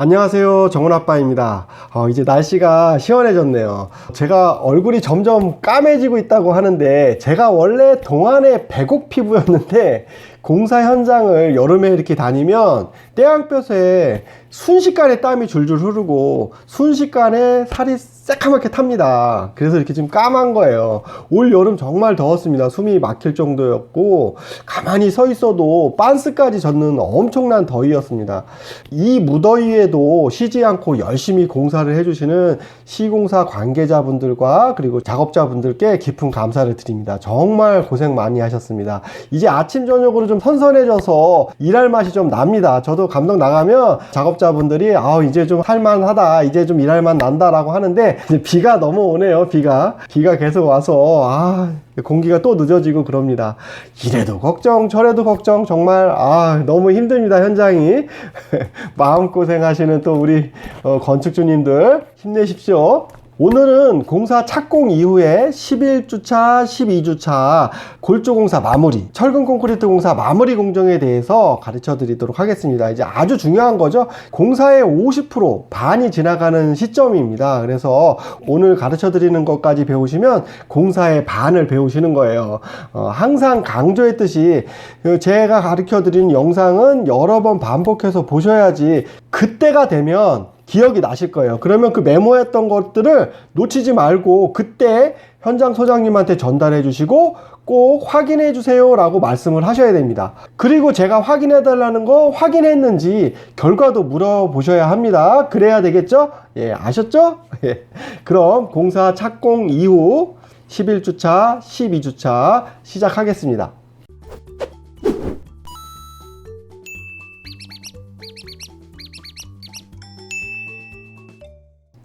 안녕하세요, 정훈아빠입니다. 이제 날씨가 시원해졌네요. 제가 얼굴이 점점 까매지고 있다고 하는데, 제가 원래 동안에 백옥 피부였는데 공사 현장을 여름에 이렇게 다니면 태양볕에 순식간에 땀이 줄줄 흐르고 순식간에 살이 새카맣게 탑니다. 그래서 이렇게 좀 까만 거예요. 올 여름 정말 더웠습니다. 숨이 막힐 정도였고 가만히 서 있어도 빤스까지 젖는 엄청난 더위였습니다. 이 무더위에도 쉬지 않고 열심히 공사를 해주시는 시공사 관계자분들과 그리고 작업자분들께 깊은 감사를 드립니다. 정말 고생 많이 하셨습니다. 이제 아침 저녁으로 좀 선선해져서 일할 맛이 좀 납니다. 저도 감독 나가면 작업자분들이 이제 좀 할만하다, 이제 좀 일할 맛 난다라고 하는데 이제 비가 넘어오네요. 비가 계속 와서 공기가 또 늦어지고 그럽니다. 이래도 걱정 저래도 걱정, 정말 너무 힘듭니다. 현장이. 마음고생 하시는 또 우리 건축주님들 힘내십시오. 오늘은 공사 착공 이후에 11주차, 12주차 골조공사 마무리, 철근 콘크리트 공사 마무리 공정에 대해서 가르쳐 드리도록 하겠습니다. 이제 아주 중요한 거죠. 공사의 50%, 반이 지나가는 시점입니다. 그래서 오늘 가르쳐 드리는 것까지 배우시면 공사의 반을 배우시는 거예요. 항상 강조했듯이 제가 가르쳐 드리는 영상은 여러 번 반복해서 보셔야지 그때가 되면 기억이 나실 거예요. 그러면 그 메모했던 것들을 놓치지 말고 그때 현장 소장님한테 전달해 주시고 꼭 확인해 주세요 라고 말씀을 하셔야 됩니다. 그리고 제가 확인해 달라는 거 확인했는지 결과도 물어보셔야 합니다. 그래야 되겠죠? 예, 아셨죠? 예. 그럼 공사 착공 이후 11주차, 12주차 시작하겠습니다.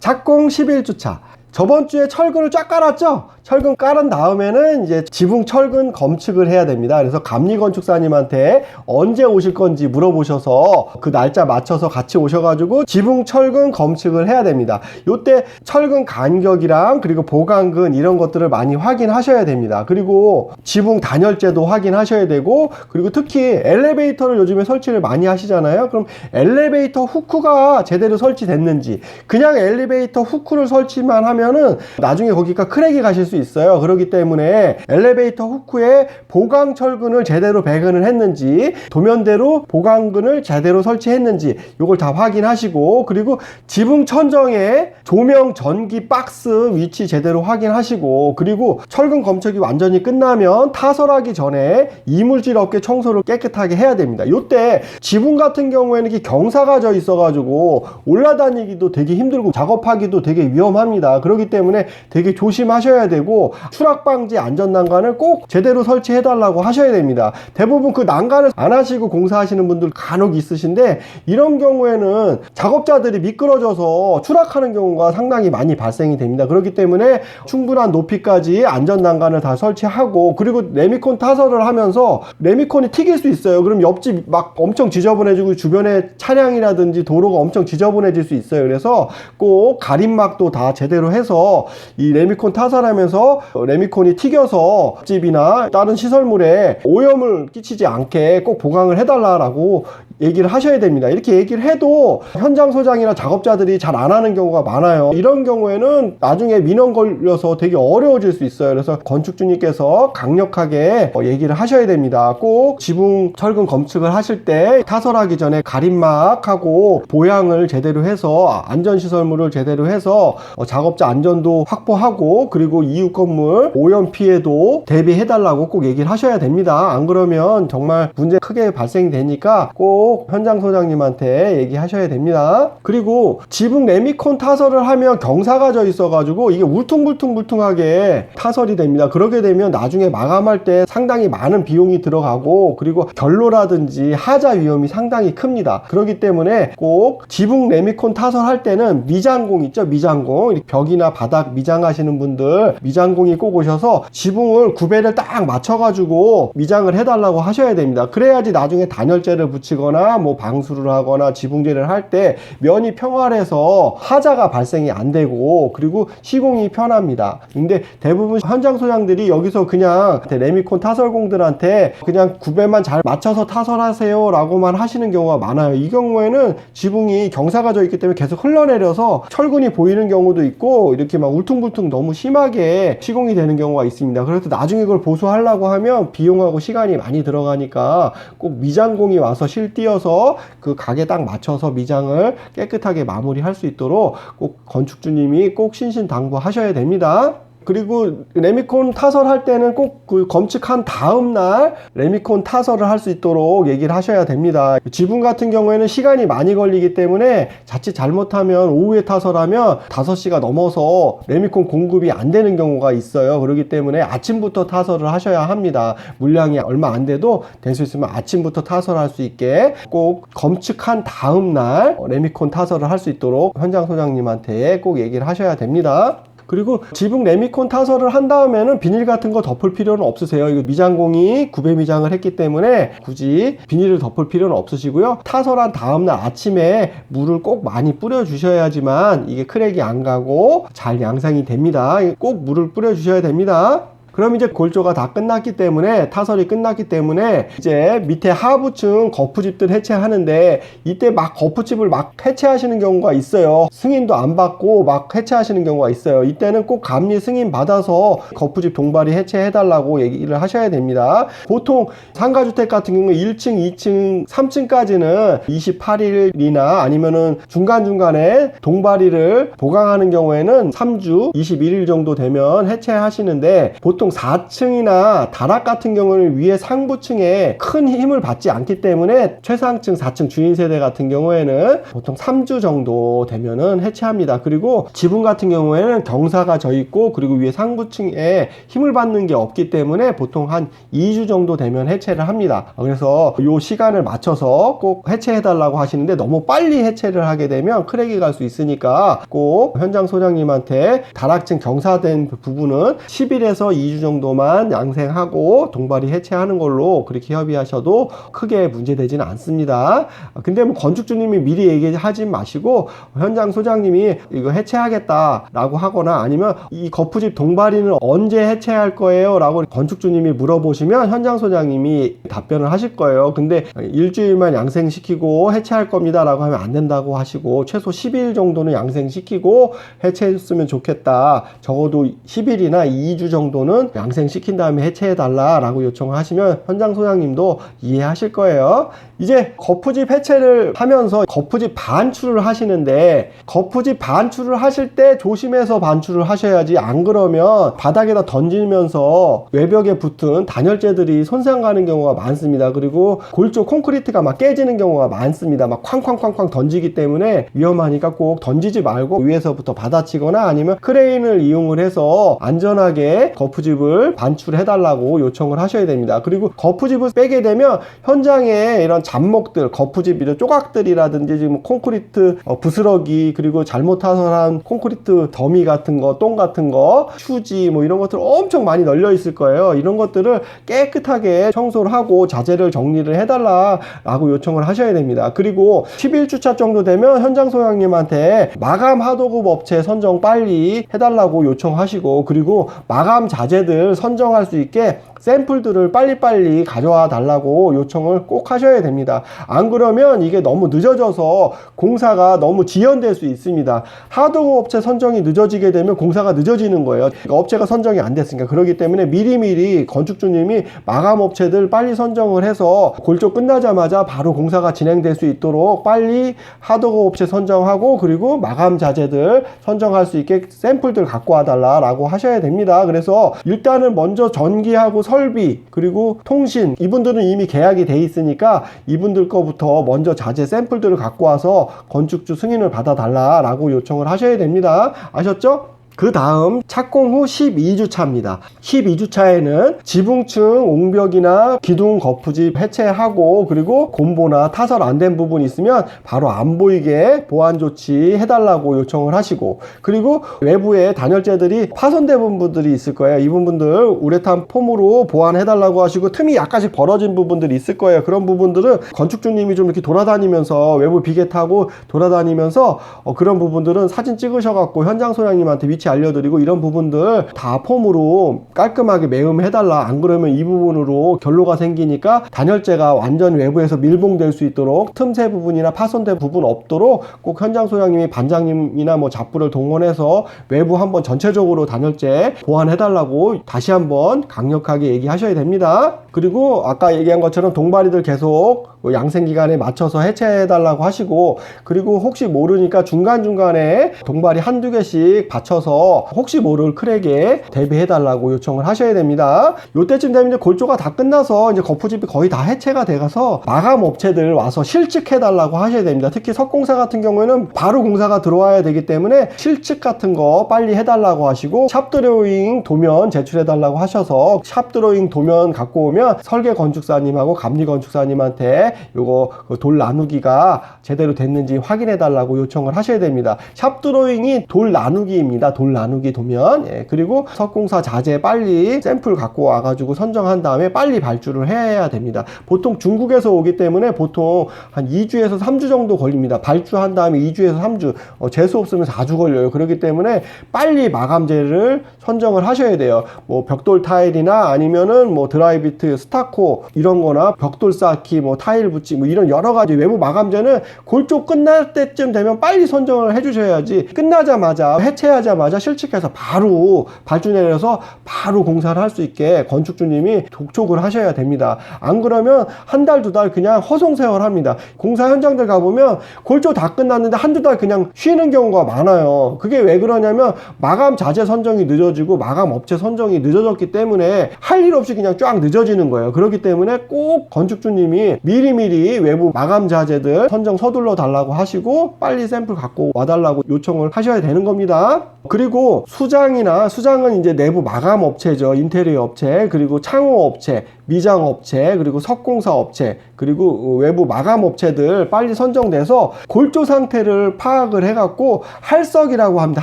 착공 11주차. 저번 주에 철근을 쫙 깔았죠? 철근 깔은 다음에는 이제 지붕 철근 검측을 해야 됩니다. 그래서 감리건축사님한테 언제 오실 건지 물어보셔서 그 날짜 맞춰서 같이 오셔가지고 지붕 철근 검측을 해야 됩니다. 요때 철근 간격이랑 그리고 보강근 이런 것들을 많이 확인하셔야 됩니다. 그리고 지붕 단열재도 확인하셔야 되고, 그리고 특히 엘리베이터를 요즘에 설치를 많이 하시잖아요. 그럼 엘리베이터 후크가 제대로 설치됐는지, 그냥 엘리베이터 후크를 설치만 하면은 나중에 거기가 크랙이 가실 수 있어요. 그렇기 때문에 엘리베이터 후크에 보강 철근을 제대로 배근을 했는지, 도면대로 보강근을 제대로 설치했는지 이걸 다 확인하시고, 그리고 지붕 천정에 조명 전기 박스 위치 제대로 확인하시고, 그리고 철근 검측이 완전히 끝나면 타설하기 전에 이물질 없게 청소를 깨끗하게 해야 됩니다. 이때 지붕 같은 경우에는 이렇게 경사가 져 있어 가지고 올라다니기도 되게 힘들고 작업하기도 되게 위험합니다. 그렇기 때문에 되게 조심하셔야 되고, 추락 방지 안전 난간을 꼭 제대로 설치해 달라고 하셔야 됩니다. 대부분 그 난간을 안 하시고 공사하시는 분들 간혹 있으신데, 이런 경우에는 작업자들이 미끄러져서 추락하는 경우가 상당히 많이 발생이 됩니다. 그렇기 때문에 충분한 높이까지 안전 난간을 다 설치하고, 그리고 레미콘 타설을 하면서 레미콘이 튀길 수 있어요. 그럼 옆집 막 엄청 지저분해지고 주변에 차량이라든지 도로가 엄청 지저분해질 수 있어요. 그래서 꼭 가림막도 다 제대로 해서 이 레미콘 타설하면서 레미콘이 튀겨서 집이나 다른 시설물에 오염을 끼치지 않게 꼭 보강을 해달라고 얘기를 하셔야 됩니다. 이렇게 얘기를 해도 현장 소장이나 작업자들이 잘 안 하는 경우가 많아요. 이런 경우에는 나중에 민원 걸려서 되게 어려워질 수 있어요. 그래서 건축주님께서 강력하게 얘기를 하셔야 됩니다. 꼭 지붕 철근 검측을 하실 때 타설하기 전에 가림막하고 보양을 제대로 해서 안전시설물을 제대로 해서 작업자 안전도 확보하고, 그리고 이웃 건물 오염 피해도 대비해달라고 꼭 얘기를 하셔야 됩니다. 안 그러면 정말 문제 크게 발생되니까 꼭 현장 소장님한테 얘기하셔야 됩니다. 그리고 지붕 레미콘 타설을 하면 경사가 져 있어 가지고 이게 울퉁불퉁하게 타설이 됩니다. 그러게 되면 나중에 마감할 때 상당히 많은 비용이 들어가고, 그리고 결로라든지 하자 위험이 상당히 큽니다. 그렇기 때문에 꼭 지붕 레미콘 타설할 때는 미장공 있죠? 미장공, 벽이나 바닥 미장하시는 분들 미장공이 꼭 오셔서 지붕을 구배를 딱 맞춰 가지고 미장을 해달라고 하셔야 됩니다. 그래야지 나중에 단열재를 붙이거나 하거나 뭐 방수를 하거나 지붕재를 할 때 면이 평활해서 하자가 발생이 안 되고 그리고 시공이 편합니다. 근데 대부분 현장 소장들이 여기서 그냥 레미콘 타설공들한테 그냥 구배만 잘 맞춰서 타설하세요 라고만 하시는 경우가 많아요. 이 경우에는 지붕이 경사가 져 있기 때문에 계속 흘러내려서 철근이 보이는 경우도 있고 이렇게 막 울퉁불퉁 너무 심하게 시공이 되는 경우가 있습니다. 그래서 나중에 그걸 보수하려고 하면 비용하고 시간이 많이 들어가니까 꼭 미장공이 와서 실띄어서 그 각에 딱 맞춰서 미장을 깨끗하게 마무리할 수 있도록 꼭 건축주님이 꼭 신신당부하셔야 됩니다. 그리고 레미콘 타설할 때는 꼭 그 검측한 다음 날 레미콘 타설을 할 수 있도록 얘기를 하셔야 됩니다. 지붕 같은 경우에는 시간이 많이 걸리기 때문에 자칫 잘못하면 오후에 타설하면 5시가 넘어서 레미콘 공급이 안 되는 경우가 있어요. 그렇기 때문에 아침부터 타설을 하셔야 합니다. 물량이 얼마 안 돼도 될 수 있으면 아침부터 타설할 수 있게 꼭 검측한 다음 날 레미콘 타설을 할 수 있도록 현장 소장님한테 꼭 얘기를 하셔야 됩니다. 그리고 지붕 레미콘 타설을 한 다음에는 비닐 같은 거 덮을 필요는 없으세요. 이거 미장공이 구배 미장을 했기 때문에 굳이 비닐을 덮을 필요는 없으시고요. 타설한 다음날 아침에 물을 꼭 많이 뿌려 주셔야지만 이게 크랙이 안 가고 잘 양상이 됩니다. 꼭 물을 뿌려 주셔야 됩니다. 그럼 이제 골조가 다 끝났기 때문에 타설이 끝났기 때문에 이제 밑에 하부층 거푸집들 해체하는데 이때 막 거푸집을 막 해체하시는 경우가 있어요. 승인도 안 받고 막 해체하시는 경우가 있어요. 이때는 꼭 감리 승인 받아서 거푸집 동바리 해체해 달라고 얘기를 하셔야 됩니다. 보통 상가주택 같은 경우는 1층, 2층, 3층까지는 28일이나 아니면은 중간중간에 동바리를 보강하는 경우에는 3주 21일 정도 되면 해체하시는데 보통 4층이나 다락 같은 경우는 위에 상부층에 큰 힘을 받지 않기 때문에 최상층 4층 주인세대 같은 경우에는 보통 3주 정도 되면은 해체합니다. 그리고 지붕 같은 경우에는 경사가 져 있고 그리고 위에 상부층에 힘을 받는 게 없기 때문에 보통 한 2주 정도 되면 해체를 합니다. 그래서 이 시간을 맞춰서 꼭 해체해 달라고 하시는데 너무 빨리 해체를 하게 되면 크랙이 갈 수 있으니까 꼭 현장 소장님한테 다락층 경사된 부분은 10일에서 2주 정도만 양생하고 동바리 해체하는 걸로 그렇게 협의하셔도 크게 문제되지는 않습니다. 근데 뭐 건축주님이 미리 얘기하지 마시고 현장 소장님이 이거 해체하겠다 라고 하거나 아니면 이 거푸집 동바리는 언제 해체할 거예요 라고 건축주님이 물어보시면 현장 소장님이 답변을 하실 거예요. 근데 일주일만 양생시키고 해체할 겁니다 라고 하면 안 된다고 하시고 최소 10일 정도는 양생시키고 해체했으면 좋겠다. 적어도 10일이나 2주 정도는 양생시킨 다음에 해체해달라 라고 요청을 하시면 현장 소장님도 이해하실 거예요. 이제 거푸집 해체를 하면서 거푸집 반출을 하시는데 거푸집 반출을 하실 때 조심해서 반출을 하셔야지 안 그러면 바닥에다 던지면서 외벽에 붙은 단열재들이 손상 가는 경우가 많습니다. 그리고 골조 콘크리트가 막 깨지는 경우가 많습니다. 막 쾅쾅쾅쾅 던지기 때문에 위험하니까 꼭 던지지 말고 위에서부터 받아치거나 아니면 크레인을 이용을 해서 안전하게 거푸집을 반출해 달라고 요청을 하셔야 됩니다. 그리고 거푸집을 빼게 되면 현장에 이런 잡목들, 거푸집 이런 조각들이라든지 지금 콘크리트 부스러기 그리고 잘못 타설한 콘크리트 더미 같은 거, 똥 같은 거, 휴지 뭐 이런 것들 엄청 많이 널려 있을 거예요. 이런 것들을 깨끗하게 청소를 하고 자재를 정리를 해달라라고 요청을 하셔야 됩니다. 그리고 10일 주차 정도 되면 현장 소장님한테 마감 하도급 업체 선정 빨리 해달라고 요청하시고 그리고 마감 자재들 선정할 수 있게 샘플들을 빨리빨리 가져와 달라고 요청을 꼭 하셔야 됩니다. 안 그러면 이게 너무 늦어져서 공사가 너무 지연될 수 있습니다. 하도급 업체 선정이 늦어지게 되면 공사가 늦어지는 거예요. 업체가 선정이 안 됐으니까. 그렇기 때문에 미리미리 건축주님이 마감 업체들 빨리 선정을 해서 골조 끝나자마자 바로 공사가 진행될 수 있도록 빨리 하도급 업체 선정하고 그리고 마감 자재들 선정할 수 있게 샘플들 갖고 와 달라고 하셔야 됩니다. 그래서 일단은 먼저 전기하고 설비 그리고 통신 이분들은 이미 계약이 돼 있으니까 이분들 거부터 먼저 자재 샘플들을 갖고 와서 건축주 승인을 받아 달라고 요청을 하셔야 됩니다. 아셨죠? 그 다음 착공 후 12주 차입니다. 12주 차에는 지붕층 옹벽이나 기둥 거푸집 해체하고 그리고 곰보나 타설 안 된 부분이 있으면 바로 안 보이게 보완 조치 해달라고 요청을 하시고, 그리고 외부에 단열재들이 파손된 부분들이 있을 거예요. 이 부분들 우레탄 폼으로 보완해달라고 하시고, 틈이 약간씩 벌어진 부분들이 있을 거예요. 그런 부분들은 건축주님이 좀 이렇게 돌아다니면서 외부 비계 타고 돌아다니면서 그런 부분들은 사진 찍으셔갖고 현장 소장님한테 위치 알려드리고, 이런 부분들 다 폼으로 깔끔하게 매음해달라. 안 그러면 이 부분으로 결로가 생기니까 단열재가 완전 외부에서 밀봉될 수 있도록 틈새 부분이나 파손된 부분 없도록 꼭 현장 소장님이 반장님이나 뭐 잡부를 동원해서 외부 한번 전체적으로 단열재 보완해달라고 다시 한번 강력하게 얘기하셔야 됩니다. 그리고 아까 얘기한 것처럼 동발이들 계속 양생기간에 맞춰서 해체해달라고 하시고, 그리고 혹시 모르니까 중간중간에 동발이 한두 개씩 받쳐서 혹시 모를 크랙에 대비해달라고 요청을 하셔야 됩니다. 요때쯤 되면 이제 골조가 다 끝나서 이제 거푸집이 거의 다 해체가 돼가서 마감 업체들 와서 실측해달라고 하셔야 됩니다. 특히 석공사 같은 경우에는 바로 공사가 들어와야 되기 때문에 실측 같은 거 빨리 해달라고 하시고, 샵 드로잉 도면 제출해달라고 하셔서 샵 드로잉 도면 갖고 오면 설계 건축사님하고 감리 건축사님한테 요거 돌 나누기가 제대로 됐는지 확인해 달라고 요청을 하셔야 됩니다. 샵 드로잉이 돌 나누기입니다. 돌 나누기 도면. 예, 그리고 석공사 자재 빨리 샘플 갖고 와가지고 선정한 다음에 빨리 발주를 해야 됩니다. 보통 중국에서 오기 때문에 보통 한 2주에서 3주 정도 걸립니다. 발주한 다음에 2주에서 3주, 재수 없으면 4주 걸려요. 그렇기 때문에 빨리 마감재를 선정을 하셔야 돼요. 뭐 벽돌 타일이나 아니면은 뭐 드라이비트, 스타코 이런 거나 벽돌 쌓기, 뭐 타일 붙이, 뭐 이런 여러 가지 외부 마감재는 골조 끝날 때쯤 되면 빨리 선정을 해주셔야지, 끝나자마자 해체하자마자 실측해서 바로 발주 내려서 바로 공사를 할 수 있게 건축주님이 독촉을 하셔야 됩니다. 안 그러면 한 달, 두 달 그냥 허송세월합니다. 공사 현장들 가보면 골조 다 끝났는데 한두 달 그냥 쉬는 경우가 많아요. 그게 왜 그러냐면 마감 자재 선정이 늦어지고 마감 업체 선정이 늦어졌기 때문에 할 일 없이 그냥 쫙 늦어지는 거예요. 그렇기 때문에 꼭 건축주님이 미리미리 외부 마감 자재들 선정 서둘러 달라고 하시고 빨리 샘플 갖고 와달라고 요청을 하셔야 되는 겁니다. 그리고 수장은 이제 내부 마감 업체죠. 인테리어 업체, 그리고 창호 업체, 미장 업체, 그리고 석공사 업체, 그리고 외부 마감 업체들 빨리 선정돼서 골조 상태를 파악을 해갖고 할석이라고 합니다.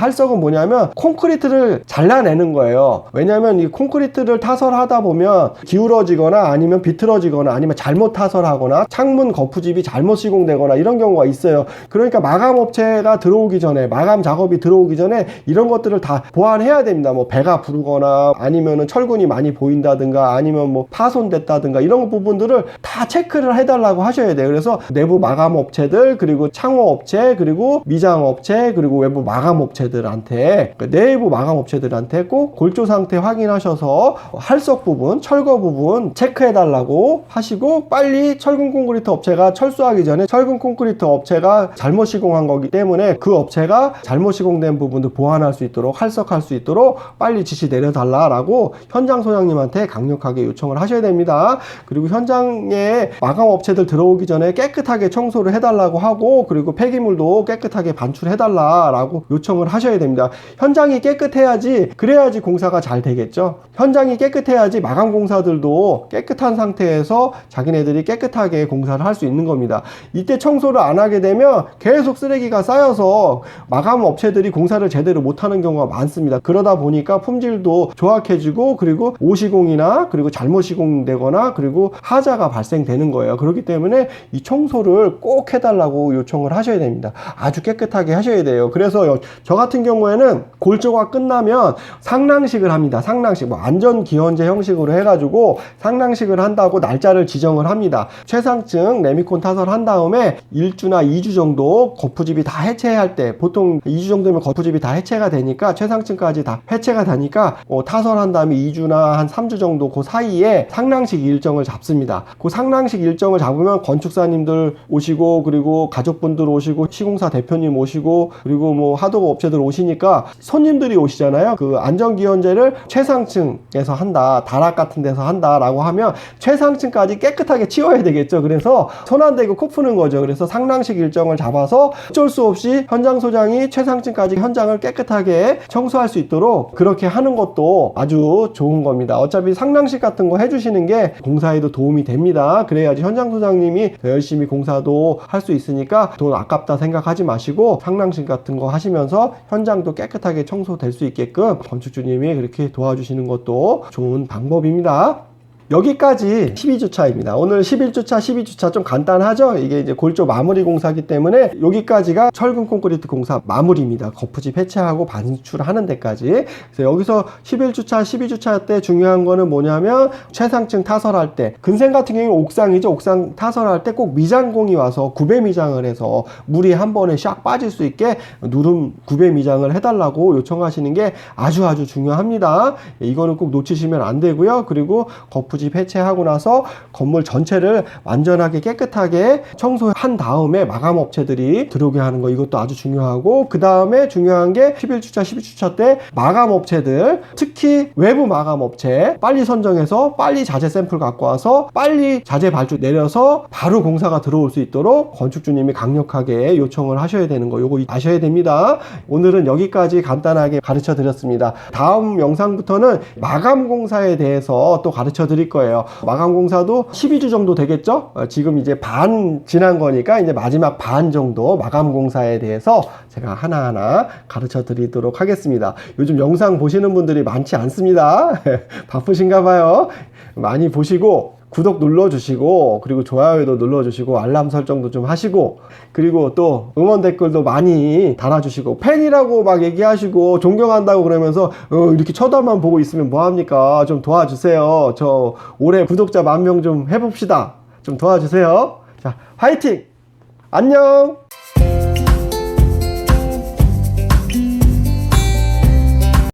할석은 뭐냐면 콘크리트를 잘라내는 거예요. 왜냐하면 이 콘크리트를 타설하다 보면 기울어지거나 아니면 비틀어지거나 아니면 잘못 타설하거나 창문 거푸집이 잘못 시공되거나 이런 경우가 있어요. 그러니까 마감 업체가 들어오기 전에, 마감 작업이 들어오기 전에 이런 것들을 다 보완해야 됩니다. 뭐 배가 부르거나 아니면은 철근이 많이 보인다든가 아니면 뭐 파손됐다든가 이런 부분들을 다 체크를 해달라고 하셔야 돼요. 그래서 내부 마감 업체들, 그리고 창호 업체, 그리고 미장 업체, 그리고 외부 마감 업체들한테, 내부 마감 업체들한테 꼭 골조 상태 확인하셔서 할석 부분, 철거 부분 체크해달라고 하시고, 빨리 철근 콘크리트 업체가 철수하기 전에 철근 콘크리트 업체가 잘못 시공한 거기 때문에 그 업체가 잘못 시공된 부분도 보완할 수 있도록, 할석할 수 있도록 빨리 지시 내려달라고 현장 소장님한테 강력하게 요청을 하셔야 됩니다. 그리고 현장에 마감 업체들 들어오기 전에 깨끗하게 청소를 해달라고 하고, 그리고 폐기물도 깨끗하게 반출해달라고 요청을 하셔야 됩니다. 현장이 깨끗해야지, 그래야지 공사가 잘 되겠죠. 현장이 깨끗해야지 마감 공사들도 깨끗한 상태에서 자기네들이 깨끗하게 공사를 할 수 있는 겁니다. 이때 청소를 안 하게 되면 계속 쓰레기가 쌓여서 마감 업체들이 공사를 제대로 못하는 경우가 많습니다. 그러다 보니까 품질도 조악해지고, 그리고 오시공이나 그리고 잘못 시공되거나 그리고 하자가 발생되는 거예요. 그렇기 때문에 이 청소를 꼭 해달라고 요청을 하셔야 됩니다. 아주 깨끗하게 하셔야 돼요. 그래서 저 같은 경우에는 골조가 끝나면 상랑식을 합니다. 상랑식, 뭐 안전기원제 형식으로 해가지고 상랑식을 한다고 날짜를 지정을 합니다. 최상층 레미콘 타설한 다음에 1주나 2주 정도 거푸집이 다 해체할 때, 보통 2주 정도면 거푸집이 다 해체가 되니까, 최상층까지 다 해체가 되니까 타설한 다음에 2주나 한 3주 정도 그 사이에 상랑식 일정을 잡습니다. 그 상랑식 일정을 잡으면 건축사님들 오시고, 그리고 가족분들 오시고, 시공사 대표님 오시고, 그리고 뭐 하도급 업체들 오시니까 손님들이 오시잖아요. 그 안전기원제를 최상층에서 한다, 다락 같은 데서 한다라고 하면 최상층까지 깨끗하게 치워야 되겠죠. 그래서 손 안 대고 코 푸는 거죠. 그래서 상랑식 일정을 잡아서 어쩔 수 없이 현장 소장이 최상층까지 현장을 깨끗하게 청소할 수 있도록 그렇게 하는 것도 아주 좋은 겁니다. 어차피 상랑식 같은 거 해주시는 게 공사에도 도움이 됩니다. 그래야지 현장 소장님이 더 열심히 공사도 할 수 있으니까 돈 아깝다 생각하지 마시고 상랑식 같은 거 하시면서 현장도 깨끗하게 청소될 수 있게끔 건축주님이 그렇게 도와주시는 것도 좋은 방법입니다. 여기까지 12주차입니다. 오늘 11주차, 12주차 좀 간단하죠? 이게 이제 골조 마무리 공사기 때문에 여기까지가 철근 콘크리트 공사 마무리입니다. 거푸집 해체하고 반출하는 데까지. 그래서 여기서 11주차, 12주차 때 중요한 거는 뭐냐면 최상층 타설할 때, 근생 같은 경우는 옥상이죠. 옥상 타설할 때 꼭 미장공이 와서 구배 미장을 해서 물이 한 번에 샥 빠질 수 있게 누름 구배 미장을 해달라고 요청하시는 게 아주 중요합니다. 이거는 꼭 놓치시면 안 되고요. 그리고 거푸집 해체하고 나서 건물 전체를 완전하게 깨끗하게 청소한 다음에 마감 업체들이 들어오게 하는 거, 이것도 아주 중요하고, 그 다음에 중요한 게 11주차 12주차 때 마감 업체들, 특히 외부 마감 업체 빨리 선정해서 빨리 자재 샘플 갖고 와서 빨리 자재 발주 내려서 바로 공사가 들어올 수 있도록 건축주님이 강력하게 요청을 하셔야 되는 거, 요거 아셔야 됩니다. 오늘은 여기까지 간단하게 가르쳐 드렸습니다. 다음 영상부터는 마감 공사에 대해서 또 가르쳐 드릴 거예요. 마감 공사도 12주 정도 되겠죠? 지금 이제 반 지난 거니까 이제 마지막 반 정도 마감 공사에 대해서 제가 하나하나 가르쳐 드리도록 하겠습니다. 요즘 영상 보시는 분들이 많지 않습니다. 바쁘신가 봐요. 많이 보시고 구독 눌러주시고, 그리고 좋아요도 눌러주시고, 알람 설정도 좀 하시고, 그리고 또 응원 댓글도 많이 달아주시고, 팬이라고 막 얘기하시고 존경한다고 그러면서 이렇게 쳐다만 보고 있으면 뭐합니까? 좀 도와주세요. 저 올해 구독자 10,000명 좀 해봅시다. 좀 도와주세요. 자, 화이팅! 안녕!